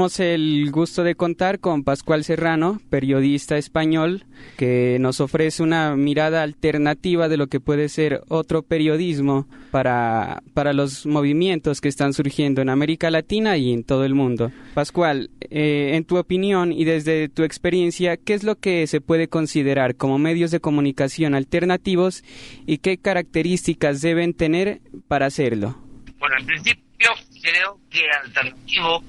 tenemos el gusto de contar con Pascual Serrano, periodista español, que nos ofrece una mirada alternativa de lo que puede ser otro periodismo para los movimientos que están surgiendo en América Latina y en todo el mundo. Pascual, en tu opinión y desde tu experiencia, ¿qué es lo que se puede considerar como medios de comunicación alternativos y qué características deben tener para hacerlo? Bueno, en principio creo que alternativo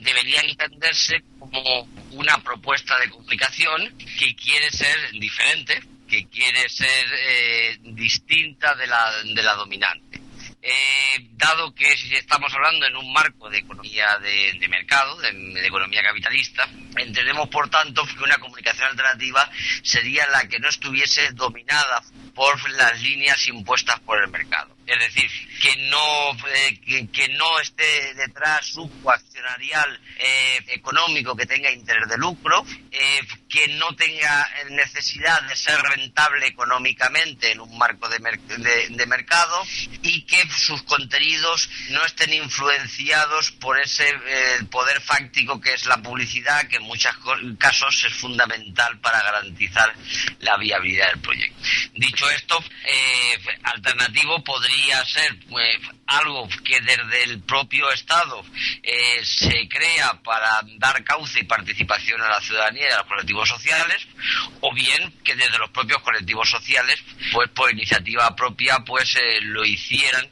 debería entenderse como una propuesta de comunicación que quiere ser diferente, que quiere ser distinta de la dominante. Dado que estamos hablando en un marco de economía de mercado, de economía capitalista, entendemos por tanto que una comunicación alternativa sería la que no estuviese dominada por las líneas impuestas por el mercado. Es decir, que no esté detrás un coaccionarial económico que tenga interés de lucro, que no tenga necesidad de ser rentable económicamente en un marco de mercado y que sus contenidos no estén influenciados por ese poder fáctico que es la publicidad, que en muchos casos es fundamental para garantizar la viabilidad del proyecto. Dicho esto, alternativo podría ser algo que desde el propio Estado se crea para dar cauce y participación a la ciudadanía y a los colectivos sociales, o bien que desde los propios colectivos sociales, pues por iniciativa propia, pues lo hicieran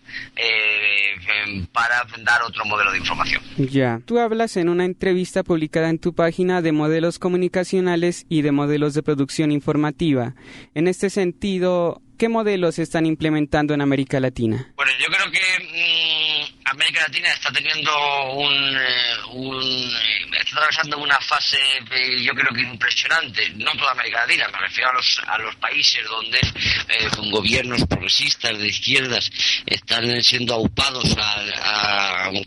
para dar otro modelo de información. Ya. Tú hablas en una entrevista publicada en tu página de modelos comunicacionales y de modelos de producción informativa. En este sentido, ¿qué modelos se están implementando en América Latina? Bueno, yo creo que América Latina está teniendo está atravesando una fase, yo creo que impresionante. No toda América Latina, me refiero a los países donde con gobiernos progresistas de izquierdas están siendo aupados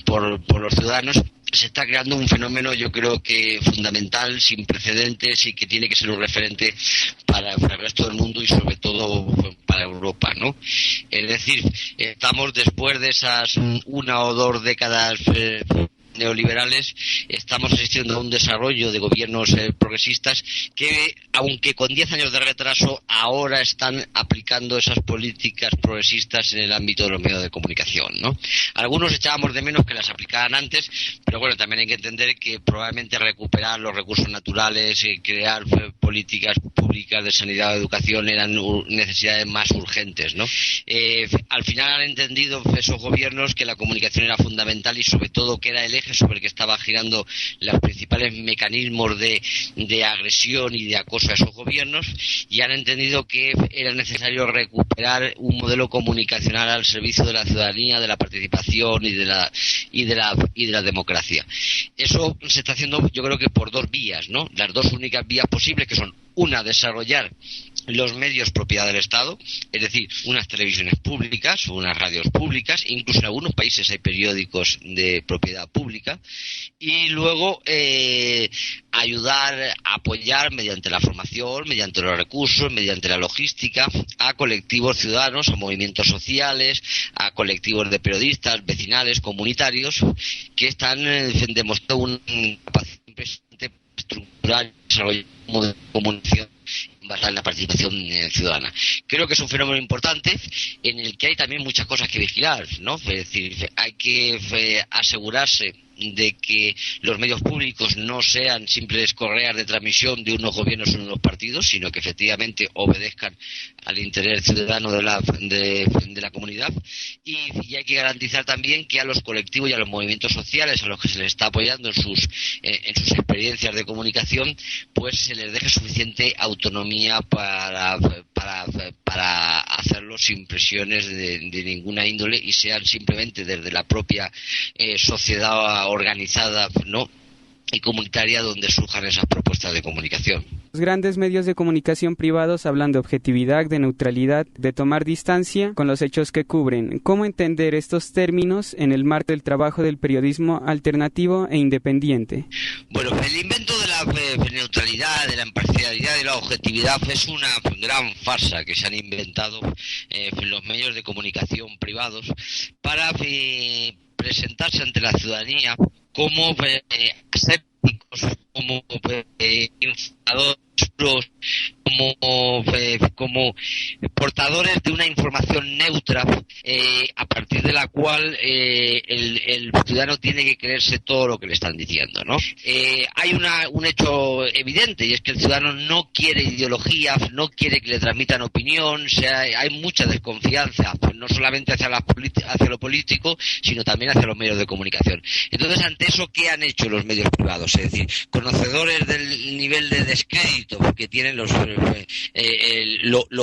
por los ciudadanos. Se está creando un fenómeno, yo creo que fundamental, sin precedentes y que tiene que ser un referente para el resto del mundo y sobre todo para Europa, ¿no? Es decir, estamos después de esas 1 o 2 décadas neoliberales, estamos asistiendo a un desarrollo de gobiernos progresistas que, aunque con 10 años de retraso, ahora están aplicando esas políticas progresistas en el ámbito de los medios de comunicación, ¿no? Algunos echábamos de menos que las aplicaran antes, pero bueno, también hay que entender que probablemente recuperar los recursos naturales, crear políticas públicas de sanidad o educación eran necesidades más urgentes, ¿no? Al final han entendido esos gobiernos que la comunicación era fundamental y sobre todo que era el eje sobre el que estaba girando los principales mecanismos de agresión y de acoso a esos gobiernos, y han entendido que era necesario recuperar un modelo comunicacional al servicio de la ciudadanía, de la participación y de la democracia. Eso se está haciendo, yo creo que por 2 vías, ¿no? Las 2 únicas vías posibles, que son una, desarrollar los medios propiedad del Estado, es decir, unas televisiones públicas, unas radios públicas, incluso en algunos países hay periódicos de propiedad pública, y luego ayudar, apoyar mediante la formación, mediante los recursos, mediante la logística, a colectivos ciudadanos, a movimientos sociales, a colectivos de periodistas, vecinales, comunitarios, que están demostrando una capacidad impresionante estructural, desarrollar un modelo de comunicación basada en la participación ciudadana. Creo que es un fenómeno importante en el que hay también muchas cosas que vigilar, ¿no? Es decir, hay que asegurarse de que los medios públicos no sean simples correas de transmisión de unos gobiernos o unos partidos, sino que efectivamente obedezcan al interés ciudadano de la comunidad, y hay que garantizar también que a los colectivos y a los movimientos sociales a los que se les está apoyando en sus experiencias de comunicación, pues se les deje suficiente autonomía para hacerlo sin presiones de ninguna índole, y sean simplemente desde la propia sociedad organizada, ¿no?, y comunitaria donde surjan esas propuestas de comunicación. Los grandes medios de comunicación privados hablan de objetividad, de neutralidad, de tomar distancia con los hechos que cubren. ¿Cómo entender estos términos en el marco del trabajo del periodismo alternativo e independiente? Bueno, el invento de la neutralidad, de la imparcialidad y la objetividad es una gran farsa que se han inventado los medios de comunicación privados para presentarse ante la ciudadanía como asépticos, como informadores, como portadores de una información neutra, a partir de la cual el ciudadano tiene que creerse todo lo que le están diciendo, ¿no? Hay un hecho evidente, y es que el ciudadano no quiere ideologías, no quiere que le transmitan opinión. O sea, hay mucha desconfianza, pues no solamente hacia lo político, sino también hacia los medios de comunicación. Entonces, ante eso, ¿qué han hecho los medios privados? Es decir, conocedores del nivel de descrédito que tienen lo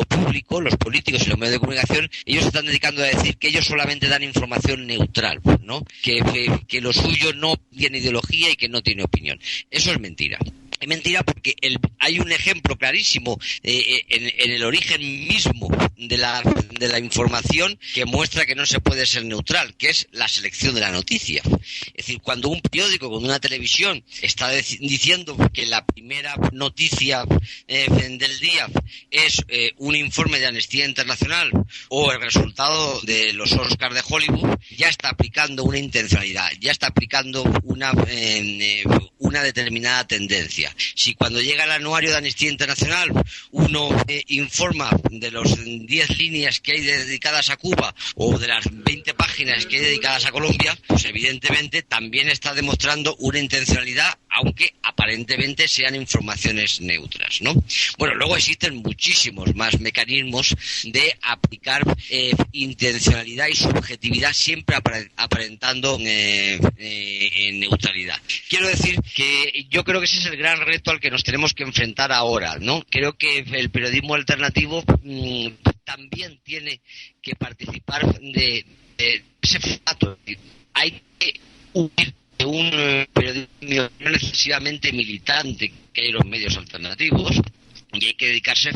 público, los políticos y los medios de comunicación, ellos se están dedicando a decir que ellos solamente dan información neutral, ¿no? Que lo suyo no tiene ideología y que no tiene opinión. Eso es mentira. Es mentira porque hay un ejemplo clarísimo en el origen mismo de la información que muestra que no se puede ser neutral, que es la selección de la noticia. Es decir, cuando un periódico, cuando una televisión está diciendo que la primera noticia del día es un informe de Amnistía Internacional o el resultado de los Oscars de Hollywood, ya está aplicando una intencionalidad, ya está aplicando una determinada tendencia. Si cuando llega el anuario de Amnistía Internacional uno informa de los 10 líneas que hay dedicadas a Cuba o de las 20 páginas que hay dedicadas a Colombia, pues evidentemente también está demostrando una intencionalidad, aunque aparentemente sean informaciones neutras, ¿no? Bueno, luego existen muchísimos más mecanismos de aplicar intencionalidad y subjetividad, siempre aparentando neutralidad. Quiero decir que yo creo que ese es el gran reto al que nos tenemos que enfrentar ahora, ¿no? Creo que el periodismo alternativo también tiene que participar de ese formato. Hay que huir de un periodismo no excesivamente militante que hay en los medios alternativos, y hay que dedicarse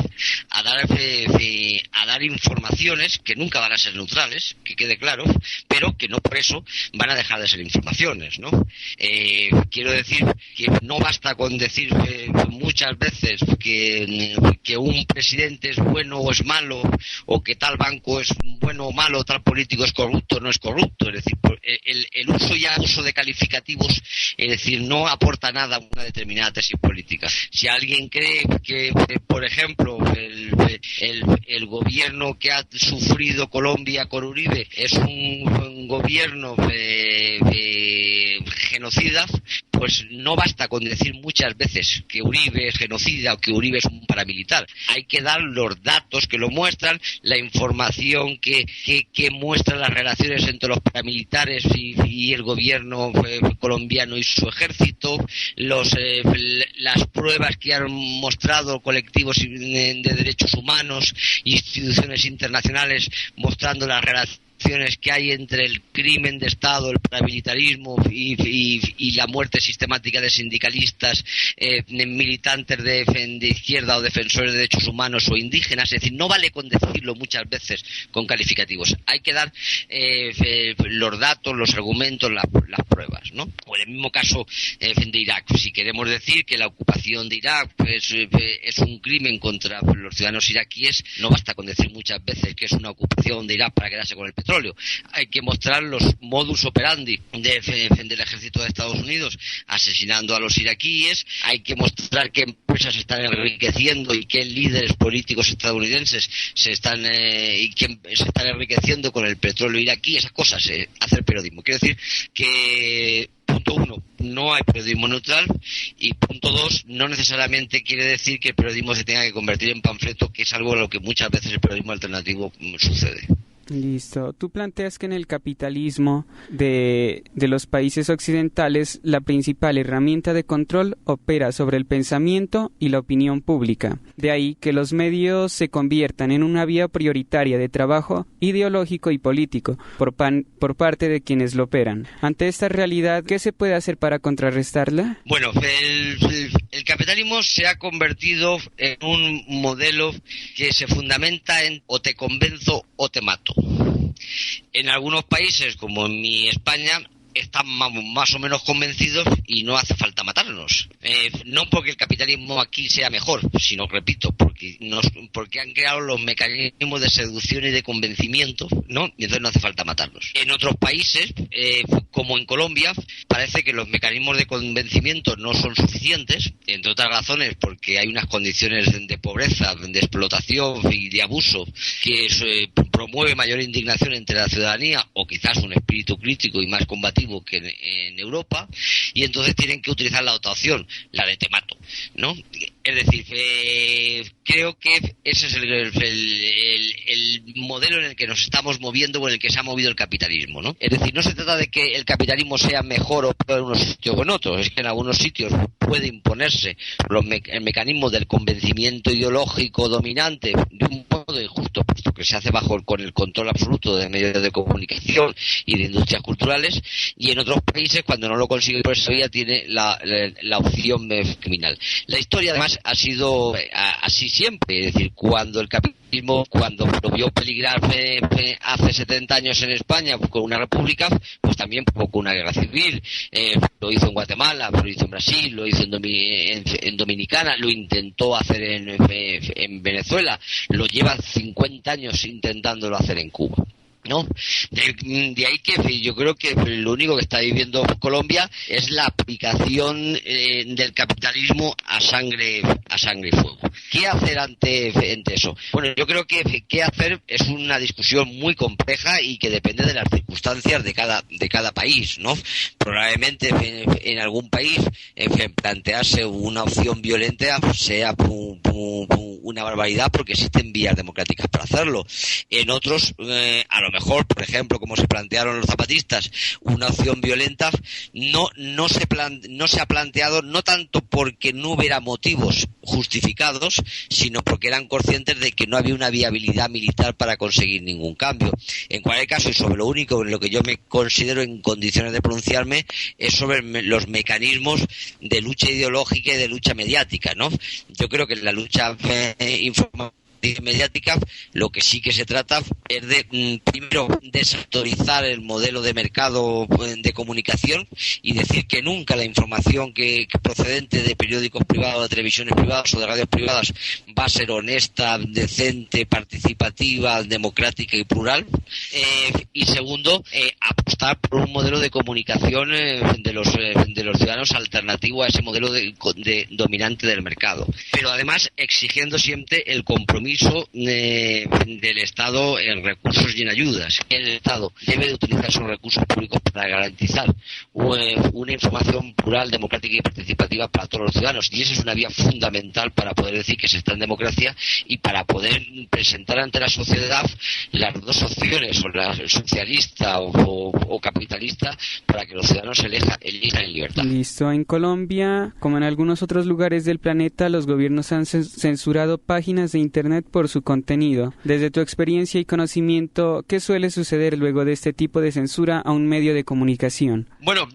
a dar informaciones que nunca van a ser neutrales, que quede claro, pero que no por eso van a dejar de ser informaciones, ¿no? Quiero decir que no basta con decir muchas veces que un presidente es bueno o es malo, o que tal banco es bueno o malo, tal político es corrupto o no es corrupto. Es decir, el uso y abuso de calificativos, es decir, no aporta nada a una determinada tesis política. Si alguien cree que, por ejemplo, el gobierno que ha sufrido Colombia con Uribe es un gobierno genocida, pues no basta con decir muchas veces que Uribe es genocida o que Uribe es un paramilitar. Hay que dar los datos que lo muestran, la información que muestra las relaciones entre los paramilitares y el gobierno colombiano y su ejército, las pruebas que han mostrado colectivos de derechos humanos, instituciones internacionales mostrando las relaciones que hay entre el crimen de Estado, el paramilitarismo y la muerte sistemática de sindicalistas, militantes de izquierda o defensores de derechos humanos o indígenas. Es decir, no vale con decirlo muchas veces con calificativos. Hay que dar los datos, los argumentos, las pruebas, ¿no? O en el mismo caso de Irak. Si queremos decir que la ocupación de Irak es un crimen contra los ciudadanos iraquíes, no basta con decir muchas veces que es una ocupación de Irak para quedarse con el petróleo. Hay que mostrar los modus operandi del ejército de Estados Unidos asesinando a los iraquíes. Hay que mostrar qué empresas se están enriqueciendo y qué líderes políticos estadounidenses se están enriqueciendo con el petróleo iraquí. Esas cosas, hacer periodismo. Quiero decir que punto uno, no hay periodismo neutral, y punto dos, no necesariamente quiere decir que el periodismo se tenga que convertir en panfleto, que es algo a lo que muchas veces el periodismo alternativo sucede. Listo. Tú planteas que en el capitalismo de los países occidentales la principal herramienta de control opera sobre el pensamiento y la opinión pública. De ahí que los medios se conviertan en una vía prioritaria de trabajo ideológico y político por parte de quienes lo operan. Ante esta realidad, ¿qué se puede hacer para contrarrestarla? Bueno, el capitalismo se ha convertido en un modelo que se fundamenta en o te convenzo o te mato. En algunos países, como en mi España, están más o menos convencidos y no hace falta matarnos. No porque el capitalismo aquí sea mejor, sino, repito, porque han creado los mecanismos de seducción y de convencimiento, ¿no? Y entonces no hace falta matarnos. En otros países, como en Colombia, parece que los mecanismos de convencimiento no son suficientes, entre otras razones porque hay unas condiciones de pobreza, de explotación y de abuso que promueve mayor indignación entre la ciudadanía, o quizás un espíritu crítico y más combativo que en Europa, y entonces tienen que utilizar la otra opción, la de te mato, ¿no? Es decir, creo que ese es el modelo en el que nos estamos moviendo o en el que se ha movido el capitalismo, ¿no? Es decir, no se trata de que el capitalismo sea mejor o peor en unos sitios o en otros, es que en algunos sitios puede imponerse el mecanismo del convencimiento ideológico dominante de un modo injusto, puesto que se hace con el control absoluto de medios de comunicación y de industrias culturales, y en otros países, cuando no lo consigue por esa vía, tiene la opción criminal. La historia, además, ha sido así siempre, es decir, cuando el capitalismo, cuando lo vio peligrar hace 70 años en España con una república, pues también provocó una guerra civil. Lo hizo en Guatemala, lo hizo en Brasil, lo hizo en Dominicana, lo intentó hacer en Venezuela, lo lleva 50 años intentándolo hacer en Cuba, ¿no? De ahí que yo creo que lo único que está viviendo Colombia es la aplicación del capitalismo a sangre y fuego. ¿Qué hacer ante eso? Bueno, yo creo que qué hacer es una discusión muy compleja y que depende de las circunstancias de cada país, ¿no? Probablemente en algún país plantearse una opción violenta sea una barbaridad, porque existen vías democráticas para hacerlo. En otros, a lo mejor, por ejemplo, como se plantearon los zapatistas, una opción violenta no se ha planteado, no tanto porque no hubiera motivos justificados, sino porque eran conscientes de que no había una viabilidad militar para conseguir ningún cambio. En cualquier caso, y sobre lo único en lo que yo me considero en condiciones de pronunciarme, es sobre los mecanismos de lucha ideológica y de lucha mediática, ¿no? Yo creo que la lucha informativa mediática, lo que sí que se trata es de, primero, desautorizar el modelo de mercado de comunicación y decir que nunca la información que procedente de periódicos privados, de televisiones privadas o de radios privadas va a ser honesta, decente, participativa, democrática y plural. Y segundo, apostar por un modelo de comunicación de los ciudadanos alternativo a ese modelo de dominante del mercado, pero además exigiendo siempre el compromiso del Estado en recursos y en ayudas. El Estado debe de utilizar esos recursos públicos para garantizar una información plural, democrática y participativa para todos los ciudadanos, y esa es una vía fundamental para poder decir que se está en democracia y para poder presentar ante la sociedad las dos opciones, o la socialista o capitalista, para que los ciudadanos elijan en libertad. Listo. En Colombia, como en algunos otros lugares del planeta, los gobiernos han censurado páginas de Internet por su contenido. Desde tu experiencia y conocimiento, ¿qué suele suceder luego de este tipo de censura a un medio de comunicación? Bueno,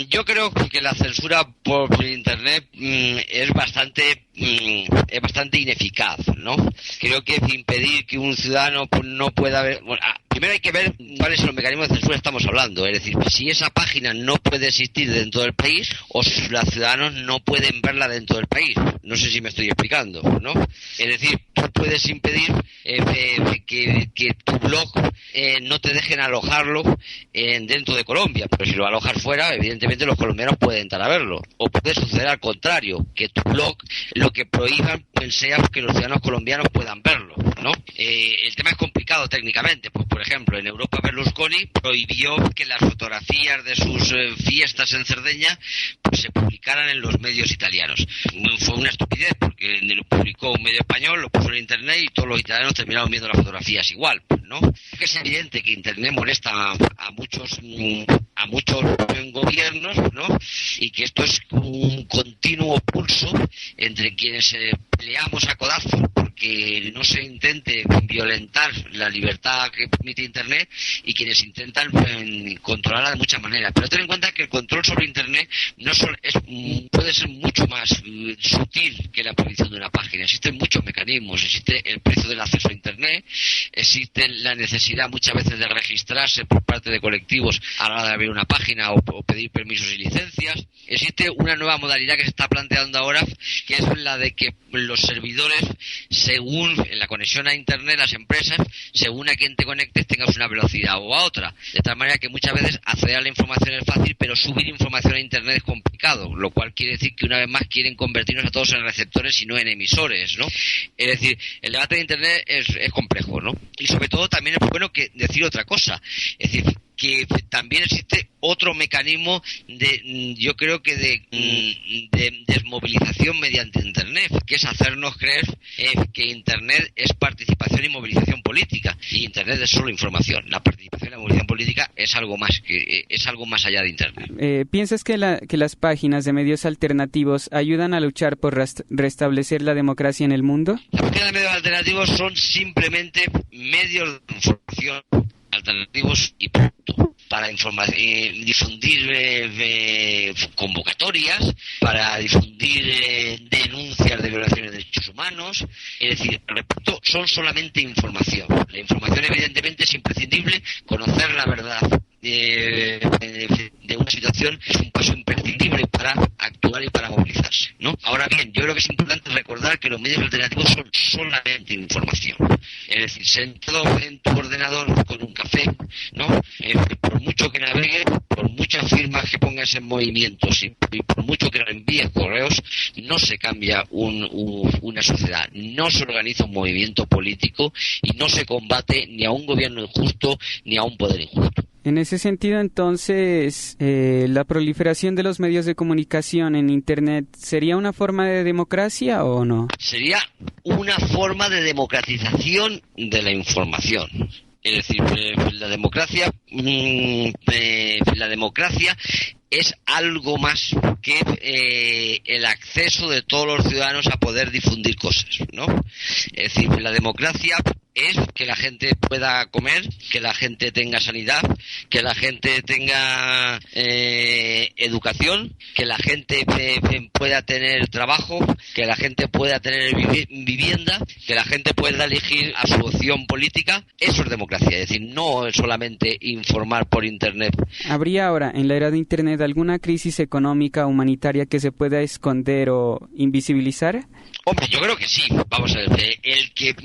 yo creo que la censura por Internet es bastante ineficaz, ¿no? Creo que impedir que un ciudadano no pueda ver... Bueno, primero hay que ver cuáles son los mecanismos de censura estamos hablando. Es decir, si esa página no puede existir dentro del país o si los ciudadanos no pueden verla dentro del país. No sé si me estoy explicando, ¿no? Es decir, tú puedes impedir que tu blog no te dejen alojarlo dentro de Colombia, pero si lo alojas fuera, evidentemente los colombianos pueden entrar a verlo. O puede suceder al contrario, que tu blog lo que prohíban sea que los ciudadanos colombianos puedan verlo, ¿no? El tema es complicado técnicamente, pues por ejemplo, en Europa Berlusconi prohibió que las fotografías de sus fiestas en Cerdeña pues se publicaran en los medios italianos. Fue una estupidez porque lo publicó un medio español, lo puso en Internet y todos los italianos terminaron viendo las fotografías igual, ¿no? Es evidente que Internet molesta a muchos gobiernos, ¿no? Y que esto es un continuo pulso entre quienes peleamos a codazos porque no se intente violentar la libertad que permite Internet y quienes intentan controlarla de muchas maneras. Pero ten en cuenta que el control sobre Internet puede ser mucho más sutil que la prohibición de una página. Existen muchos mecanismos, existe el precio del acceso a Internet, Internet, existe la necesidad muchas veces de registrarse por parte de colectivos a la hora de abrir una página o pedir permisos y licencias. Existe una nueva modalidad que se está planteando ahora, que es la de que los servidores, según en la conexión a Internet, las empresas, según a quién te conectes, tengas una velocidad o a otra. De tal manera que muchas veces acceder a la información es fácil, pero subir información a Internet es complicado, lo cual quiere decir que una vez más quieren convertirnos a todos en receptores y no en emisores, ¿no? Es decir, el debate de Internet es complejo, ¿no? Y sobre todo también es bueno que decir otra cosa, es decir, que también existe otro mecanismo yo creo que de desmovilización mediante Internet, que es hacernos creer que Internet es participación y movilización política, y Internet es solo información. La participación y la movilización política es algo más allá de Internet. ¿Piensas que las páginas de medios alternativos ayudan a luchar por restablecer la democracia en el mundo? Las páginas de medios alternativos son simplemente medios de información alternativos y punto, para difundir convocatorias, para difundir denuncias de violaciones de derechos humanos. Es decir, repito, son solamente información. La información evidentemente es imprescindible. Conocer la verdad de una situación es un paso imprescindible para actuar y para movilizarse, ¿no? Ahora bien, yo creo que es importante recordar que los medios alternativos son solamente información. Es decir, sentado en tu ordenador con un café, ¿no? Por mucho que navegues, por muchas firmas que pongas en movimiento y por mucho que envíes correos, no se cambia una sociedad, no se organiza un movimiento político y no se combate ni a un gobierno injusto ni a un poder injusto. En ese sentido, entonces, ¿la proliferación de los medios de comunicación en Internet sería una forma de democracia o no? Sería una forma de democratización de la información. Es decir, la democracia es algo más que el acceso de todos los ciudadanos a poder difundir cosas, ¿no? Es decir, la democracia es que la gente pueda comer, que la gente tenga sanidad, que la gente tenga educación, que la gente pueda tener trabajo, que la gente pueda tener vivienda, que la gente pueda elegir a su opción política. Eso es democracia, es decir, no es solamente informar por Internet. ¿Habría ahora, en la era de Internet, alguna crisis económica, humanitaria que se pueda esconder o invisibilizar? Hombre, yo creo que sí. Vamos a ver, el que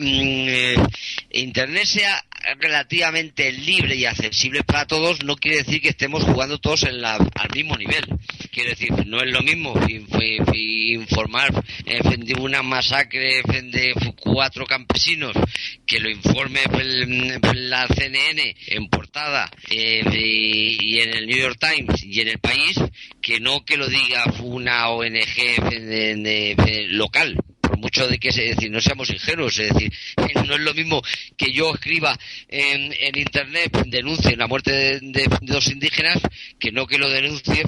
Internet sea relativamente libre y accesible para todos no quiere decir que estemos jugando todos al mismo nivel. Quiere decir, no es lo mismo informar de una masacre de 4 campesinos que lo informe la CNN en portada y en el New York Times y en El País, que no que lo diga una ONG local. Por mucho de que, es decir, no seamos ingenuos, es decir, no es lo mismo que yo escriba en Internet, denuncie la muerte de 2 indígenas, que no que lo denuncie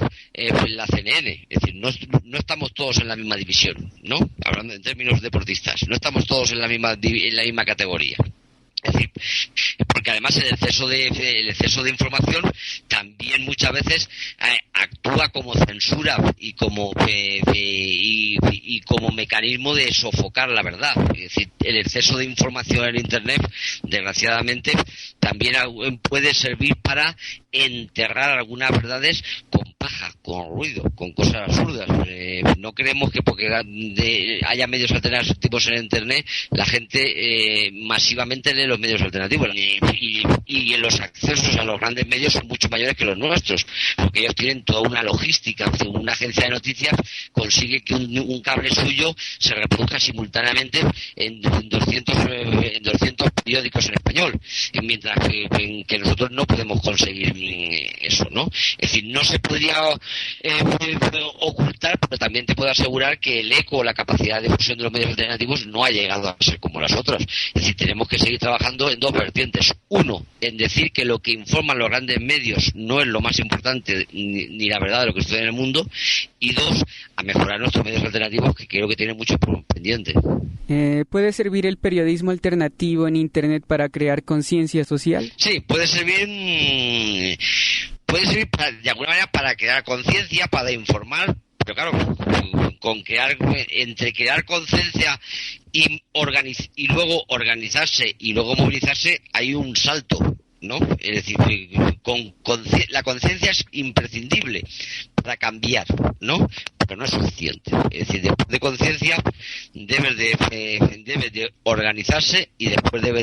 la CNN. Es decir, no estamos todos en la misma división, ¿no? Hablando en términos deportistas, no estamos todos en la misma categoría. Es decir, porque además el exceso de información también muchas veces actúa como censura y como mecanismo de sofocar la verdad. Es decir, el exceso de información en Internet, desgraciadamente, también puede servir para enterrar algunas verdades con paja, con ruido, con cosas absurdas. No creemos que porque haya medios alternativos en Internet, la gente masivamente lee los medios alternativos, y los accesos a los grandes medios son mucho mayores que los nuestros, porque ellos tienen toda una logística. Una agencia de noticias consigue que un cable suyo se reproduzca simultáneamente en 200 periódicos en español, mientras que nosotros no podemos conseguir eso, ¿no? Es decir, no se podría ocultar, pero también te puedo asegurar que el eco o la capacidad de difusión de los medios alternativos no ha llegado a ser como las otras. Es decir, tenemos que seguir trabajando en 2 vertientes. Uno, en decir que lo que informan los grandes medios no es lo más importante ni la verdad de lo que sucede en el mundo. Y 2, a mejorar nuestros medios alternativos, que creo que tienen mucho pendiente. ¿Puede servir el periodismo alternativo en Internet para crear conciencia social? Sí, puede servir de alguna manera para crear conciencia, para informar, Pero claro, con crear, entre crear conciencia y luego organizarse y luego movilizarse, hay un salto, ¿no? Es decir, la conciencia es imprescindible para cambiar, ¿no? Pero no es suficiente. Es decir, después de conciencia debes de organizarse y después debe de